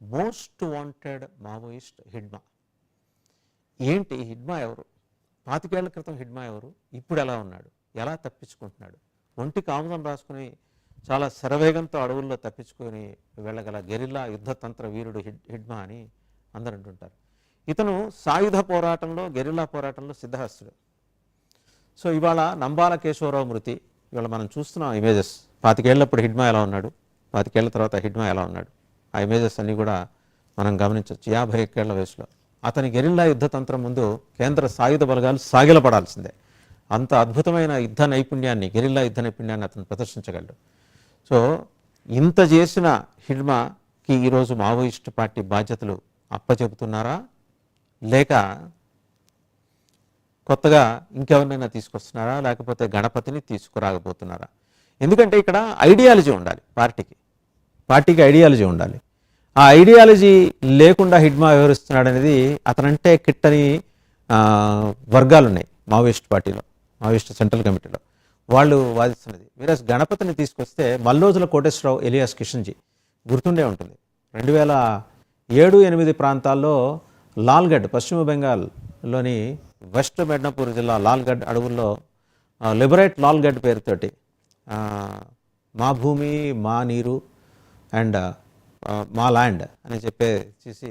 Most wanted Maoist Hidma. ఏంటి హిడ్మా ఎవరు? 25 ఏళ్ల క్రితం హిడ్మా ఎవరు? ఇప్పుడు ఎలా ఉన్నాడు? ఎలా తప్పించుకుంటున్నాడు? ఒంటికి ఆముదం రాసుకుని చాలా శరవేగంతో అడవుల్లో తప్పించుకొని వెళ్ళగల గెరిల్లా యుద్ధతంత్ర వీరుడు హిడ్మా అని అందరూ అంటుంటారు. ఇతను సాయుధ పోరాటంలో, గెరిల్లా పోరాటంలో సిద్ధహస్తుడు. సో ఇవాళ నంబాల కేశవరావు మృతి, ఇవాళ మనం చూస్తున్నాం ఇమేజెస్. 25 ఏళ్ళప్పుడు హిడ్మా ఎలా ఉన్నాడు, 25 ఏళ్ల తర్వాత హిడ్మా ఎలా ఉన్నాడు, ఆ ఇమేజెస్ అన్నీ కూడా మనం గమనించవచ్చు. 51 ఏళ్ల వయసులో అతని గెరిల్లా యుద్ధతంత్రం ముందు కేంద్ర సాయుధ బలగాలు సాగిలపడాల్సిందే. అంత అద్భుతమైన యుద్ధ నైపుణ్యాన్ని, గెరిల్లా యుద్ధ నైపుణ్యాన్ని అతను ప్రదర్శించగలడు. సో ఇంత చేసిన హిడ్మాకి ఈరోజు మావోయిస్టు పార్టీ బాధ్యతలు అప్పచెబుతున్నారా, లేక కొత్తగా ఇంకెవరినైనా తీసుకొస్తున్నారా, లేకపోతే గణపతిని తీసుకురాకపోతున్నారా? ఎందుకంటే ఇక్కడ ఐడియాలజీ ఉండాలి పార్టీకి ఐడియాలజీ ఉండాలి. ఆ ఐడియాలజీ లేకుండా హిడ్మా వ్యవహరిస్తున్నాడు అనేది అతనంటే కిట్టని వర్గాలు ఉన్నాయి మావోయిస్ట్ పార్టీలో, మావోయిస్ట్ సెంట్రల్ కమిటీలో. వాళ్ళు వాదిస్తున్నది. వీరస్ గణపతిని తీసుకొస్తే మల్లోజుల కోటేశ్వరరావు ఎలియాస్ కిషన్జీ గుర్తుండే ఉంటుంది. 2007-8 ప్రాంతాల్లో లాల్గఢ్, పశ్చిమ బెంగాల్లోని వెస్ట్ మెడ్నాపూర్ జిల్లా లాల్గఢ్ అడవుల్లో లిబరేట్ లాల్గఢ్ పేరుతోటి మా భూమి మా నీరు అండ్ మా ల్యాండ్ అని చెప్పేసి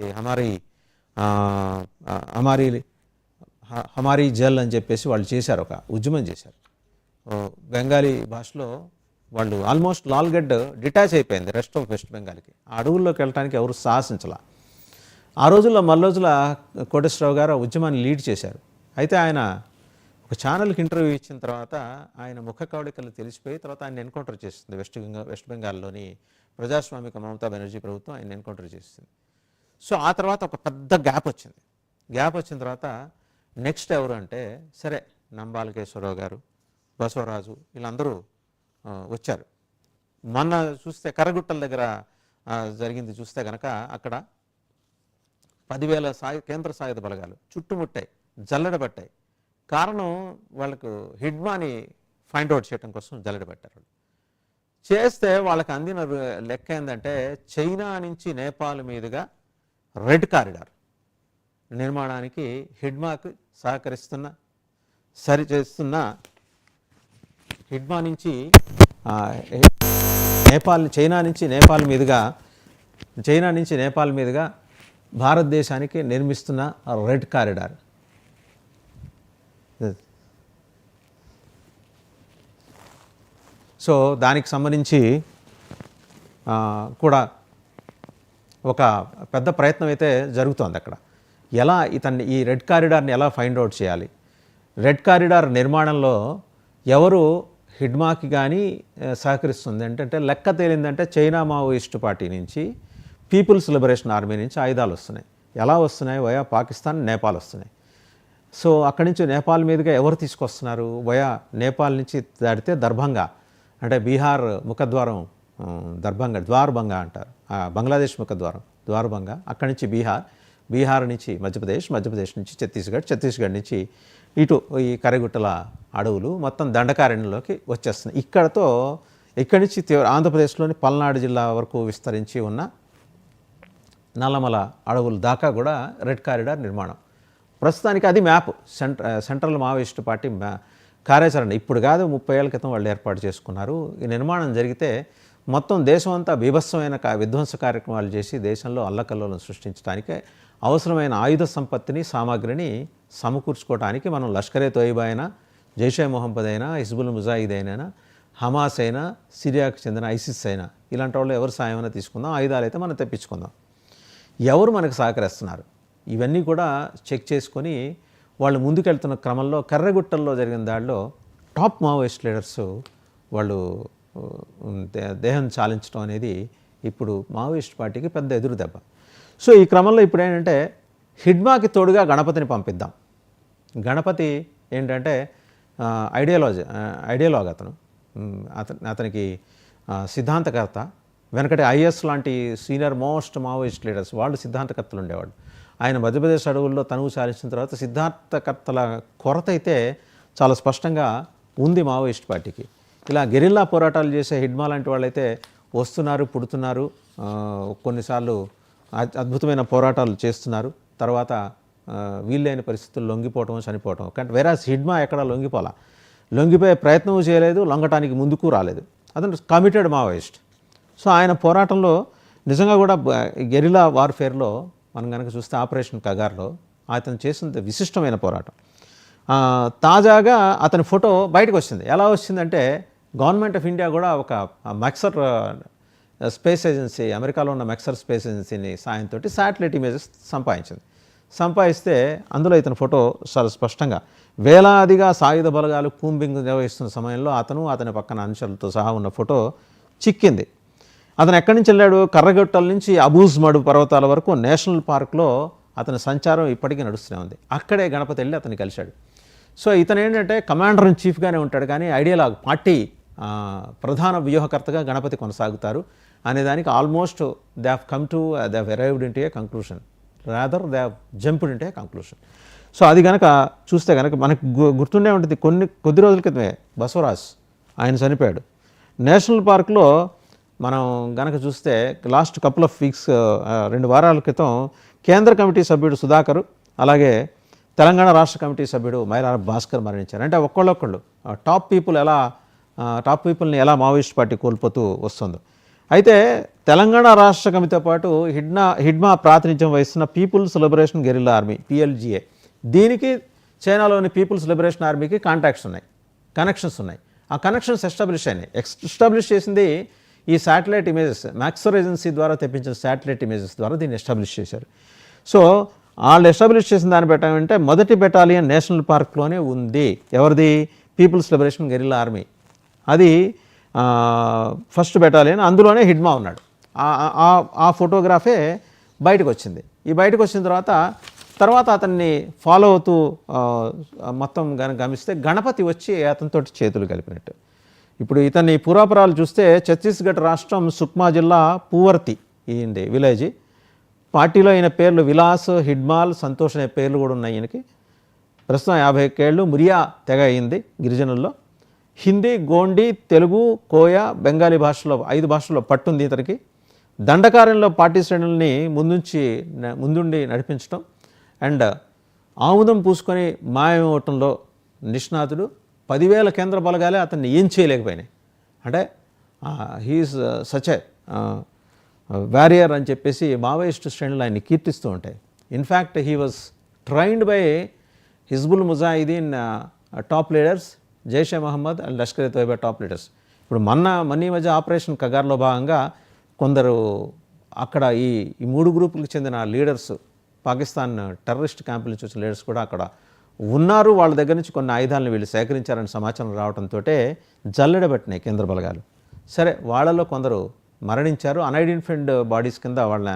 హమారీ జల్ అని చెప్పేసి వాళ్ళు చేశారు, ఒక ఉద్యమం చేశారు. బెంగాలీ భాషలో వాళ్ళు ఆల్మోస్ట్ లాల్గఢ్ డిటాచ్ అయిపోయింది రెస్ట్ ఆఫ్ వెస్ట్ బెంగాల్కి. ఆ అడవుల్లోకి వెళ్ళడానికి ఎవరు సాహసించాల. ఆ రోజుల్లో మల్లోజుల కోటేశ్వరరావు గారు ఆ ఉద్యమాన్ని లీడ్ చేశారు. అయితే ఆయన ఒక ఛానల్కి ఇంటర్వ్యూ ఇచ్చిన తర్వాత ఆయన ముఖ కవళికలు తెలిసిపోయి తర్వాత ఆయన ఎన్కౌంటర్ చేస్తుంది. వెస్ట్ బెంగాల్లోని ప్రజాస్వామిక మమతా బెనర్జీ ప్రభుత్వం ఆయన ఎన్కౌంటర్ చేస్తుంది. సో ఆ తర్వాత ఒక పెద్ద గ్యాప్ వచ్చిన తర్వాత నెక్స్ట్ ఎవరు అంటే, సరే నంబాల కేశవరావు గారు, బసవరాజు వీళ్ళందరూ వచ్చారు. మొన్న చూస్తే కర్రగుట్టల దగ్గర జరిగింది చూస్తే కనుక అక్కడ 10,000 కేంద్ర సాయుధ బలగాలు చుట్టుముట్టాయి, జల్లెడబట్టాయి. కారణం వాళ్ళకు హిడ్మాని ఫైండ్ అవుట్ చేయడం కోసం జల్లెడబట్టారు. చేస్తే వాళ్ళకి అందిన లెక్క ఏంటంటే చైనా నుంచి నేపాల్ మీదుగా రెడ్ కారిడార్ నిర్మాణానికి హిడ్మాకు సహకరిస్తున్న సరిచేస్తున్న హిడ్మా నుంచి చైనా నుంచి నేపాల్ మీదుగా భారతదేశానికి నిర్మిస్తున్న రెడ్ కారిడార్. సో దానికి సంబంధించి కూడా ఒక పెద్ద ప్రయత్నం అయితే జరుగుతోంది అక్కడ. ఎలా ఈ రెడ్ కారిడార్ని ఎలా ఫైండ్ అవుట్ చేయాలి, రెడ్ కారిడార్ నిర్మాణంలో ఎవరు హిడ్మాకి కానీ సహకరిస్తుంది అంటే లెక్క తేలిందంటే చైనా మావోయిస్టు పార్టీ నుంచి, పీపుల్స్ లిబరేషన్ ఆర్మీ నుంచి ఆయుధాలు వస్తున్నాయి. ఎలా వస్తున్నాయి? వయా పాకిస్తాన్, నేపాల్ వస్తున్నాయి. సో అక్కడి నుంచి నేపాల్ మీదుగా ఎవరు తీసుకొస్తున్నారు? వయా నేపాల్ నుంచి దాటితే దర్భంగా, అంటే బీహార్ ముఖద్వారం, ద్వార్బంగా అంటారు, బంగ్లాదేశ్ ముఖద్వారం ద్వార్బంగా. అక్కడి నుంచి బీహార్ నుంచి మధ్యప్రదేశ్ నుంచి ఛత్తీస్గఢ్ నుంచి ఇటు ఈ కర్రగుట్టల అడవులు మొత్తం దండకారణ్యంలోకి వచ్చేస్తున్నాయి. ఇక్కడి నుంచి ఆంధ్రప్రదేశ్లోని పల్నాడు జిల్లా వరకు విస్తరించి ఉన్న నల్లమల అడవుల దాకా కూడా రెడ్ కారిడార్ నిర్మాణం. ప్రస్తుతానికి అది మ్యాప్, సెంట్రల్ మావోయిస్టు పార్టీ కార్యాచరణ. ఇప్పుడు కాదు, 30 ఏళ్ల క్రితం వాళ్ళు ఏర్పాటు చేసుకున్నారు. ఈ నిర్మాణం జరిగితే మొత్తం దేశం అంతా బీభత్సమైన విధ్వంస కార్యక్రమాలు చేసి దేశంలో అల్లకల్లోలను సృష్టించడానికి అవసరమైన ఆయుధ సంపత్తిని, సామాగ్రిని సమకూర్చుకోవడానికి మనం లష్కరే తోయిబా అయినా, జైషే మొహమ్మద్ అయినా, హిజ్బుల్ ముజాహిద్ అయినా, హమాస్ అయినా, సిరియాకు చెందిన ఐసిస్ అయినా, ఇలాంటి వాళ్ళు ఎవరు సాయం అయినా తీసుకుందాం, ఆయుధాలు అయితే మనం తెప్పించుకుందాం. ఎవరు మనకు సహకరిస్తున్నారు ఇవన్నీ కూడా చెక్ చేసుకొని వాళ్ళు ముందుకెళ్తున్న క్రమంలో కర్రగుట్టల్లో జరిగిన దాడిలో టాప్ మావోయిస్ట్ లీడర్స్ వాళ్ళు దేహం చాలించడం అనేది ఇప్పుడు మావోయిస్ట్ పార్టీకి పెద్ద ఎదురు దెబ్బ. సో ఈ క్రమంలో ఇప్పుడు ఏంటంటే హిడ్మాకి తోడుగా గణపతిని పంపిద్దాం. గణపతి ఏంటంటే ఐడియాలజీ అతనికి సిద్ధాంతకర్త. వెనకటి ఐఎస్ లాంటి సీనియర్ మోస్ట్ మావోయిస్ట్ లీడర్స్ వాళ్ళు సిద్ధాంతకర్తలు ఉండేవాళ్ళు. ఆయన మధ్యప్రదేశ్ అడవుల్లో తనువు సాధించిన తర్వాత సిద్ధాంతకర్తల కొరత అయితే చాలా స్పష్టంగా ఉంది మావోయిస్ట్ పార్టీకి. ఇలా గెరిల్లా పోరాటాలు చేసే హిడ్మా లాంటి వాళ్ళైతే వస్తున్నారు, పుడుతున్నారు, కొన్నిసార్లు అద్భుతమైన పోరాటాలు చేస్తున్నారు. తర్వాత వీళ్ళైన పరిస్థితుల్లో లొంగిపోవటం, చనిపోవటం. కానీ వేరాస్ హిడ్మా ఎక్కడ లొంగిపోలా, లొంగిపోయే ప్రయత్నం చేయలేదు, లొంగటానికి ముందుకు రాలేదు. అతను కమిటెడ్ మావోయిస్ట్. సో ఆయన పోరాటంలో నిజంగా కూడా గెరిలా వార్ఫేర్లో మనం కనుక చూస్తే ఆపరేషన్ కగార్లో అతను చేసిన విశిష్టమైన పోరాటం. తాజాగా అతని ఫోటో బయటకు వచ్చింది. ఎలా వచ్చిందంటే గవర్నమెంట్ ఆఫ్ ఇండియా కూడా ఒక మెక్సర్ స్పేస్ ఏజెన్సీ, అమెరికాలో ఉన్న మెక్సర్ స్పేస్ ఏజెన్సీని సాయంతో శాటిలైట్ ఇమేజెస్ సంపాదిస్తే అందులో ఇతని ఫోటో చాలా స్పష్టంగా వేలాదిగా సాయుధ బలగాలు కూంబింగ్ నిర్వహిస్తున్న సమయంలో అతని పక్కన అనుచరులతో సహా ఉన్న ఫోటో చిక్కింది. అతను ఎక్కడి నుంచి వెళ్ళాడు? కర్రగొట్టల నుంచి అబూజ్ మడు పర్వతాల వరకు నేషనల్ పార్క్లో అతని సంచారం ఇప్పటికీ నడుస్తూనే ఉంది. అక్కడే గణపతి వెళ్ళి అతన్ని కలిశాడు. సో ఇతను ఏంటంటే కమాండర్ ఇన్ చీఫ్గానే ఉంటాడు, కానీ ఐడియలాగ్ పార్టీ ప్రధాన వ్యూహకర్తగా గణపతి కొనసాగుతారు అనేదానికి almost they have come to they have arrived into A conclusion, rather they have jumped into A conclusion. So అది కనుక చూస్తే కనుక మనకు గుర్తుండే ఉంటుంది. కొద్ది రోజుల క్రితమే బసవరాజ్ ఆయన చనిపోయాడు. నేషనల్ పార్క్లో మనం గనక చూస్తే లాస్ట్ కపుల్ ఆఫ్ వీక్స్ 2 వారాల క్రితం కేంద్ర కమిటీ సభ్యుడు సుధాకర్, అలాగే తెలంగాణ రాష్ట్ర కమిటీ సభ్యుడు మైలార భాస్కర్ మరణించారు. అంటే ఒక్కొక్కళ్ళు టాప్ పీపుల్ని ఎలా మావోయిస్ట్ పార్టీ కోల్పోతూ వస్తుందో. అయితే తెలంగాణ రాష్ట్ర కమిటీతో పాటు హిడ్మా ప్రాతినిధ్యం వహిస్తున్న people's liberation guerrilla army PLGA, దీనికి చైనాలోని పీపుల్స్ లిబరేషన్ ఆర్మీకి కనెక్షన్స్ ఉన్నాయి. ఆ కనెక్షన్స్ ఎస్టాబ్లిష్ చేసింది ఈ శాటిలైట్ ఇమేజెస్, మ్యాక్సర్ ఏజెన్సీ ద్వారా తెప్పించిన శాటిలైట్ ఇమేజెస్ ద్వారా దీన్ని ఎస్టాబ్లిష్ చేశారు. సో వాళ్ళు ఎస్టాబ్లిష్ చేసిన దాన్ని పెట్టామంటే మొదటి బెటాలియన్ నేషనల్ పార్క్లోనే ఉంది. ఎవరిది? People's liberation guerrilla army. అది ఫస్ట్ బెటాలియన్, అందులోనే హిడ్మా ఉన్నాడు. ఆ ఫోటోగ్రాఫే బయటకు వచ్చింది. ఈ బయటకు వచ్చిన తర్వాత అతన్ని ఫాలో అవుతూ మొత్తం గమిస్తే గణపతి వచ్చి అతనితో చేతులు కలిపినట్టు. ఇప్పుడు ఇతని పూర్వాపరాలు చూస్తే ఛత్తీస్గఢ్ రాష్ట్రం సుక్మా జిల్లా పూవర్తి ఈయనది విలేజ్. పార్టీలో ఈయన పేర్లు విలాస్, హిడ్మాల్, సంతోష్ అనే పేర్లు కూడా ఉన్నాయి ఈయనకి. ప్రస్తుతం 51 ఏళ్ళు. మురియా తెగ అయింది గిరిజనుల్లో. హిందీ, గోండి, తెలుగు, కోయ, బెంగాలీ భాషలో 5 భాషల్లో పట్టుంది ఇతనికి. దండకార్యంలో పార్టీ శ్రేణుల్ని ముందుండి నడిపించడం అండ్ ఆముదం పూసుకొని మాయమవటంలో నిష్ణాతుడు. 10,000 కేంద్ర బలగాలే అతన్ని ఏం చేయలేకపోయినాయి. అంటే హీఈస్ సచ్ ఏ వారియర్ అని చెప్పేసి మావోయిస్ట్ శ్రేణులు ఆయన్ని కీర్తిస్తూ ఉంటాయి. In fact he was trained by Hizbul Mujahideen top leaders, Jaish Mohammed and Lashkar Taiba top leaders. ఇప్పుడు మొన్న మధ్య ఆపరేషన్ కగార్లో భాగంగా కొందరు అక్కడ ఈ 3 గ్రూపులకు చెందిన లీడర్స్, పాకిస్తాన్ టెర్రరిస్ట్ క్యాంపుల నుంచి వచ్చిన లీడర్స్ కూడా అక్కడ ఉన్నారు. వాళ్ళ దగ్గర నుంచి కొన్ని ఆయుధాలను వీళ్ళు సేకరించారని సమాచారం రావడంతో జల్లెడబెట్టినాయి కేంద్ర బలగాలు. సరే, వాళ్ళలో కొందరు మరణించారు. అన్ఐడెంటిఫైడ్ బాడీస్ కింద వాళ్ళ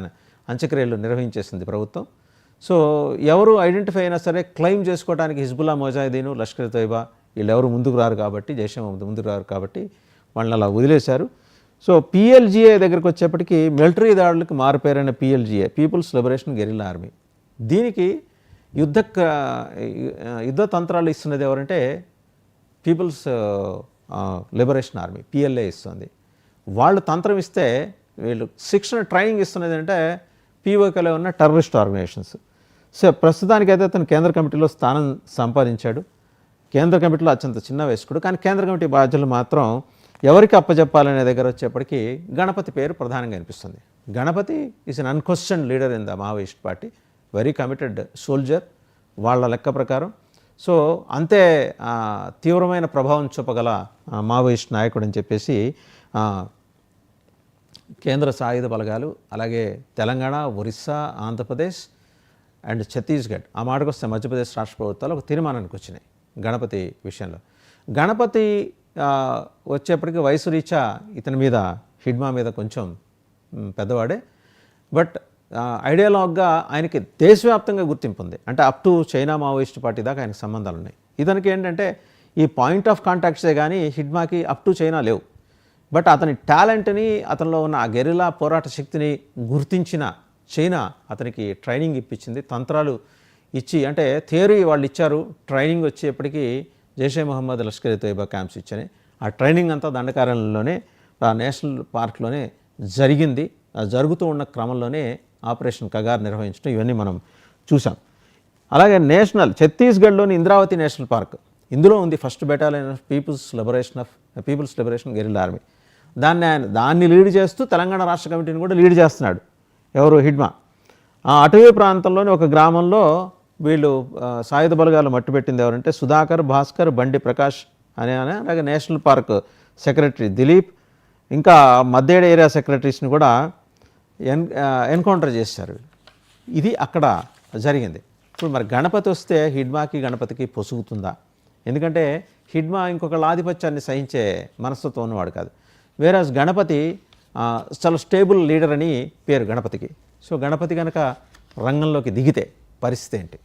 అంత్యక్రియలు నిర్వహించేసింది ప్రభుత్వం. సో ఎవరు ఐడెంటిఫై అయినా సరే క్లెయిమ్ చేసుకోవడానికి హిజ్బుల్లా ముజాహిదీను, లష్కర్ తోయిబా వీళ్ళు ఎవరు ముందుకు రారు కాబట్టి, జైషే మహమ్మద్ ముందుకు రారు కాబట్టి వాళ్ళని అలా వదిలేశారు. సో PLGA దగ్గరికి వచ్చేప్పటికి మిలిటరీ దాడులకు మారిపోయారైన PLGA, people's liberation guerrilla army, దీనికి యుద్ధ తంత్రాలు ఇస్తున్నది ఎవరంటే పీపుల్స్ లిబరేషన్ ఆర్మీ, PLA ఇస్తుంది. వాళ్ళు తంత్రం ఇస్తే వీళ్ళు శిక్షణ ట్రైనింగ్ ఇస్తున్నది అంటే POKలో ఉన్న టెర్రరిస్ట్ ఆర్గనైజేషన్స్. సో ప్రస్తుతానికైతే అతను కేంద్ర కమిటీలో స్థానం సంపాదించాడు. కేంద్ర కమిటీలో అత్యంత చిన్న వయస్కుడు, కానీ కేంద్ర కమిటీ బాధ్యతలు మాత్రం ఎవరికి అప్పచెప్పాలనే దగ్గర వచ్చేప్పటికీ గణపతి పేరు ప్రధానంగా అనిపిస్తుంది. Ganapathi is an unquestioned leader in the Maoist party, very committed soldier వాళ్ళ లెక్క ప్రకారం. సో అంతే తీవ్రమైన ప్రభావం చూపగల మావోయిస్ట్ నాయకుడు అని చెప్పేసి కేంద్ర సాయుధ బలగాలు, అలాగే తెలంగాణ, ఒరిస్సా, ఆంధ్రప్రదేశ్ అండ్ ఛత్తీస్గఢ్, ఆ మాటకు వస్తే మధ్యప్రదేశ్ రాష్ట్ర ప్రభుత్వాలు ఒక తీర్మానానికి వచ్చినాయి గణపతి విషయంలో. గణపతి వచ్చేప్పటికి వయసు రీత్యా ఇతని మీద, హిడ్మా మీద కొంచెం పెద్దవాడే. బట్ ఐడియాలాగ్గా ఆయనకి దేశవ్యాప్తంగా గుర్తింపు ఉంది. అంటే up to China Maoist party దాకా ఆయనకు సంబంధాలు ఉన్నాయి. ఇతనికి ఏంటంటే ఈ పాయింట్ ఆఫ్ కాంటాక్ట్సే కానీ హిడ్మాకి అప్ టు చైనా లేవు. బట్ అతని టాలెంట్ని, అతనిలో ఉన్న ఆ గెరిల్లా పోరాట శక్తిని గుర్తించిన చైనా అతనికి ట్రైనింగ్ ఇప్పించింది, తంత్రాలు ఇచ్చి. అంటే థియరీ వాళ్ళు ఇచ్చారు, ట్రైనింగ్ వచ్చేప్పటికీ జైషే మహమ్మద్, లష్కర్ తోయిబా క్యాంప్స్ ఇచ్చాయి. ఆ ట్రైనింగ్ అంతా దండకారణ్యంలోనే, ఆ నేషనల్ పార్క్లోనే జరిగింది. జరుగుతూ ఉన్న క్రమంలోనే ఆపరేషన్ కగార్ నిర్వహించడం ఇవన్నీ మనం చూసాం. అలాగే ఛత్తీస్గఢ్లోని ఇంద్రావతి నేషనల్ పార్క్, ఇందులో ఉంది first battalion of people's liberation guerrilla army. దాన్ని లీడ్ చేస్తూ తెలంగాణ రాష్ట్ర కమిటీని కూడా లీడ్ చేస్తున్నాడు ఎవరు, హిడ్మా. ఆ అటవీ ప్రాంతంలోని ఒక గ్రామంలో వీళ్ళు సాయుధ బలగాలు మట్టుపెట్టింది ఎవరంటే సుధాకర్, భాస్కర్, బండి ప్రకాష్ అలాగే నేషనల్ పార్క్ సెక్రటరీ దిలీప్, ఇంకా మద్దేడ ఏరియా సెక్రటరీస్ని కూడా ఎన్కౌంటర్ చేశారు. ఇది అక్కడ జరిగింది. ఇప్పుడు మరి గణపతి వస్తే హిడ్మాకి గణపతికి పొసుగుతుందా? ఎందుకంటే హిడ్మా ఇంకొకళ్ళ ఆధిపత్యాన్ని సహించే మనస్తత్వం ఉన్నవాడు కాదు. వేరాజ్ గణపతి చాలా స్టేబుల్ లీడర్ అని పేరు గణపతికి. సో గణపతి కనుక రంగంలోకి దిగితే పరిస్థితి ఏంటి?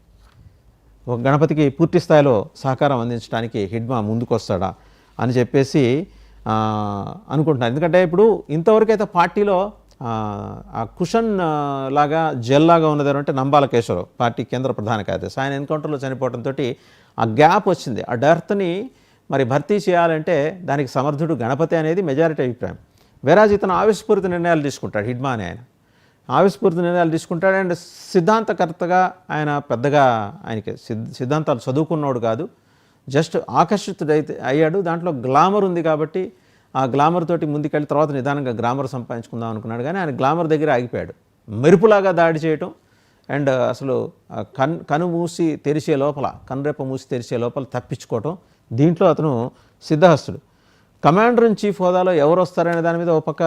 ఒక గణపతికి పూర్తి స్థాయిలో సహకారం అందించడానికి హిడ్మా ముందుకొస్తాడా అని చెప్పేసి అనుకుంటున్నాను. ఎందుకంటే ఇప్పుడు ఇంతవరకైతే పార్టీలో ఆ కుషన్ లాగా జెల్ లాగా ఉన్నది అంటే నంబాల కేశవరావు, పార్టీ కేంద్ర ప్రధాన కార్యదర్శి. ఆయన ఎన్కౌంటర్లో చనిపోవడంతో ఆ గ్యాప్ వచ్చింది. ఆ డెర్త్ని మరి భర్తీ చేయాలంటే దానికి సమర్థుడు గణపతి అనేది మెజారిటీ అభిప్రాయం. వేరాజ్ ఇతను ఆవిష్పూరిత నిర్ణయాలు తీసుకుంటాడు. హిడ్మా అని ఆయన ఆవిష్పూరిత నిర్ణయాలు తీసుకుంటాడు. అండ్ సిద్ధాంతకర్తగా ఆయన పెద్దగా ఆయనకి సిద్ధాంతాలు చదువుకున్నవాడు కాదు, జస్ట్ ఆకర్షితుడైతే అయ్యాడు. దాంట్లో గ్లామర్ ఉంది కాబట్టి ఆ గ్లామర్ తోటి ముందుకెళ్ళి తర్వాత నిదానంగా గ్లామర్ సంపాదించుకుందాం అనుకున్నాడు. కానీ ఆయన గ్లామర్ దగ్గర ఆగిపోయాడు. మెరుపులాగా దాడి చేయటం అండ్ అసలు కన్నురేప మూసి తెరిచే లోపల తప్పించుకోవటం, దీంట్లో అతను సిద్ధహస్తుడు. కమాండర్ ఇన్ చీఫ్ హోదాలో ఎవరు వస్తారనే దాని మీద ఒక పక్క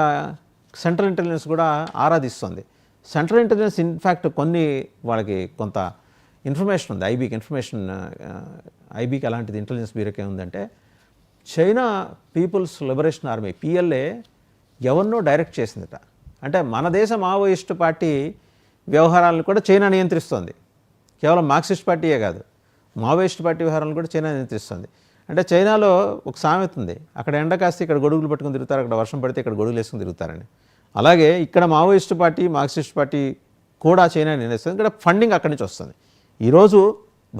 సెంట్రల్ ఇంటెలిజెన్స్ కూడా ఆరాధిస్తుంది. సెంట్రల్ ఇంటెలిజెన్స్ ఇన్ఫ్యాక్ట్ కొన్ని వాళ్ళకి కొంత ఇన్ఫర్మేషన్ ఉంది. ఐబీకి అలాంటిది ఇంటెలిజెన్స్ బ్యూరోకి ఏముందంటే China people's liberation army PLA ఎవరినో డైరెక్ట్ చేసిందట. అంటే మన దేశ మావోయిస్టు పార్టీ వ్యవహారాలను కూడా చైనా నియంత్రిస్తుంది. కేవలం మార్క్సిస్ట్ పార్టీయే కాదు, మావోయిస్టు పార్టీ వ్యవహారాలను కూడా చైనా నియంత్రిస్తుంది. అంటే చైనాలో ఒక సామెత ఉంది, అక్కడ ఎండ కాస్తే ఇక్కడ గొడుగులు పట్టుకుని తిరుగుతారు, అక్కడ వర్షం పడితే ఇక్కడ గొడుగులు వేసుకుని తిరుగుతారని. అలాగే ఇక్కడ మావోయిస్టు పార్టీ, మార్క్సిస్ట్ పార్టీ కూడా చైనా నిర్ణయిస్తుంది. ఇక్కడ ఫండింగ్ అక్కడి నుంచి వస్తుంది. ఈరోజు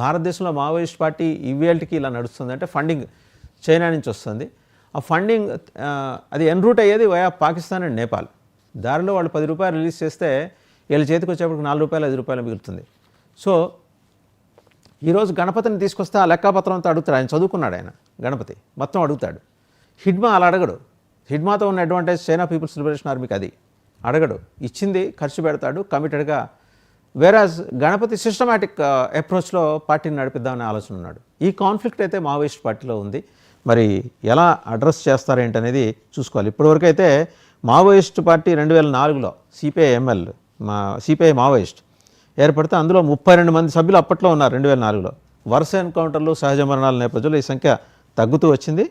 భారతదేశంలో మావోయిస్ట్ పార్టీ ఇవేళకి ఇలా నడుస్తుంది అంటే ఫండింగ్ చైనా నుంచి వస్తుంది. ఆ ఫండింగ్ అది ఎన్రూట్ అయ్యేది వయా పాకిస్తాన్ అండ్ నేపాల్. దారిలో వాళ్ళు 10 రూపాయలు రిలీజ్ చేస్తే వీళ్ళ చేతికి వచ్చేప్పటికి 4 రూపాయలు 5 రూపాయలు మిగులుతుంది. సో ఈరోజు గణపతిని తీసుకొస్తే ఆ లెక్కాపత్రంతో అడుగుతాడు. ఆయన చదువుకున్నాడు, ఆయన గణపతి మొత్తం అడుగుతాడు. హిడ్మా అలా అడగడు. హిడ్మాతో ఉన్న అడ్వాంటేజ్ చైనా పీపుల్స్ లిబరేషన్ ఆర్మీకి అది అడగడు, ఇచ్చింది ఖర్చు పెడతాడు కమిటెడ్గా. వేరాజ్ గణపతి సిస్టమాటిక్ అప్రోచ్లో పార్టీని నడిపిద్దామనే ఆలోచన ఉన్నాడు. ఈ కాన్ఫ్లిక్ట్ అయితే మావోయిస్ట్ పార్టీలో ఉంది. మరి ఎలా అడ్రస్ చేస్తారేంటనేది చూసుకోవాలి. ఇప్పటివరకు అయితే మావోయిస్ట్ పార్టీ 2004లో సిపిఐ మావోయిస్ట్ ఏర్పడితే అందులో 32 మంది సభ్యులు అప్పట్లో ఉన్నారు. 2004లో వరుస ఎన్కౌంటర్లు, సహజ మరణాల నేపథ్యంలో ఈ సంఖ్య తగ్గుతూ వచ్చింది.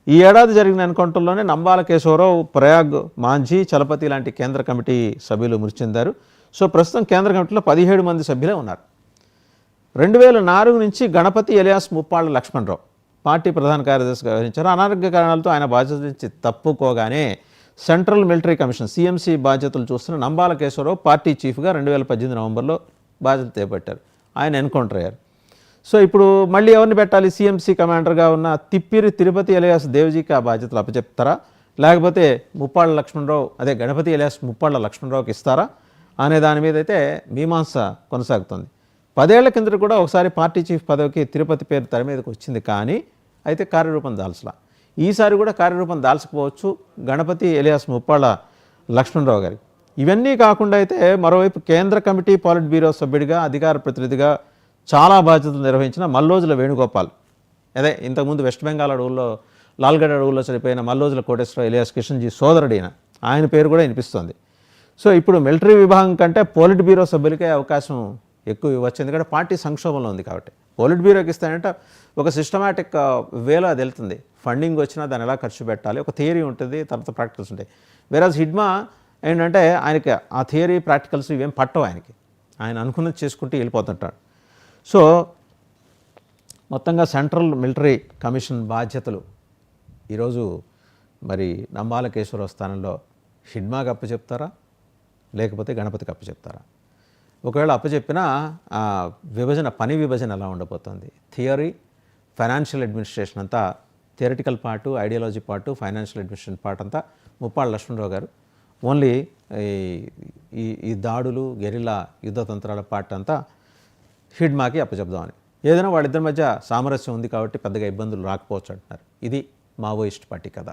ఈ ఏడాది జరిగిన ఎన్కౌంటర్లోనే నంబాల కేశవరావు, ప్రయాగ్ మాంఝీ, చలపతి లాంటి కేంద్ర కమిటీ సభ్యులు మృతి చెందారు. సో ప్రస్తుతం కేంద్ర కమిటీలో 17 మంది సభ్యులే ఉన్నారు. 2004 నుంచి గణపతి ఎలియాస్ ముప్పాళ్ల లక్ష్మణరావు పార్టీ ప్రధాన కార్యదర్శిగా వ్యవహరించారు. అనారోగ్య కారణాలతో ఆయన బాధ్యత నుంచి తప్పుకోగానే సెంట్రల్ మిలిటరీ కమిషన్ సిఎంసి బాధ్యతలు చూస్తున్న నంబాల కేశవరావు పార్టీ చీఫ్గా 2018 నవంబర్లో బాధ్యతలు చేపట్టారు. ఆయన ఎన్కౌంటర్ అయ్యారు. సో ఇప్పుడు మళ్ళీ ఎవరిని పెట్టాలి? సిఎంసి కమాండర్గా ఉన్న తిప్పిరి తిరుపతి ఎలియాస్ దేవ్జీకి ఆ బాధ్యతలు అప్పచెప్తారా, లేకపోతే ముప్పాళ్ల లక్ష్మణరావు గణపతి ఎలియాస్ ముప్పాళ్ల లక్ష్మణరావుకి ఇస్తారా అనే దాని మీద అయితే మీమాంస కొనసాగుతుంది. 10 ఏళ్ల కిందట కూడా ఒకసారి పార్టీ చీఫ్ పదవికి తిరుపతి పేరు తెర మీదకి వచ్చింది, కానీ అయితే కార్యరూపం దాల్చలా. ఈసారి కూడా కార్యరూపం దాల్చకపోవచ్చు గణపతి ఎలియాస్ ముప్పాళ్ల లక్ష్మణరావు గారికి. ఇవన్నీ కాకుండా అయితే మరోవైపు కేంద్ర కమిటీ పాలిట్ బ్యూరో సభ్యుడిగా, అధికార ప్రతినిధిగా చాలా బాధ్యతలు నిర్వహించిన మల్లోజుల వేణుగోపాల్, ఇంతకుముందు వెస్ట్ బెంగాల్ అడవుల్లో, లాల్గఢ్ అడవుల్లో చనిపోయిన మల్లోజుల కోటేశ్వరరావు ఎలియాస్ కిషన్జీ సోదరుడైన ఆయన పేరు కూడా వినిపిస్తుంది. సో ఇప్పుడు మిలిటరీ విభాగం కంటే పోలిట్ బ్యూరో సభ్యులకే అవకాశం ఎక్కువ ఇవ్వచ్చు, ఎందుకంటే పార్టీ సంక్షోభంలో ఉంది కాబట్టి. పోలిట్ బ్యూరోకి ఇస్తానంటే ఒక సిస్టమాటిక్ వేలో అది వెళ్తుంది. ఫండింగ్ వచ్చినా దాన్ని ఎలా ఖర్చు పెట్టాలి, ఒక థియరీ ఉంటుంది, తర్వాత ప్రాక్టికల్స్ ఉంటాయి. వేరాజ్ హిడ్మా ఏంటంటే ఆయనకి ఆ థియరీ ప్రాక్టికల్స్ ఇవేం పట్టవు. ఆయన అనుకున్నది చేసుకుంటూ వెళ్ళిపోతుంటాడు. సో మొత్తంగా సెంట్రల్ మిలిటరీ కమిషన్ బాధ్యతలు ఈరోజు మరి నంబాల కేశవరావు స్థానంలో హిడ్మాకి అప్పచెప్తారా, లేకపోతే గణపతికి అప్పచెప్తారా? ఒకవేళ అప్పచెప్పినా పని విభజన ఎలా ఉండబోతుంది? థియరీ, ఫైనాన్షియల్ అడ్మినిస్ట్రేషన్ అంతా, theoretical part, ideology part, financial administration part అంతా ముప్పాళ్ల లక్ష్మణరావు గారు, ఓన్లీ ఈ ఈ దాడులు గెరిల్లా యుద్ధ తంత్రాల పార్ట్ అంతా హిడ్మాకి అప్పచెప్దామని. ఏదైనా వాళ్ళిద్దరి మధ్య సామరస్యం ఉంది కాబట్టి పెద్దగా ఇబ్బందులు రాకపోవచ్చు అంటున్నారు. ఇది మావోయిస్ట్ పార్టీ కథ.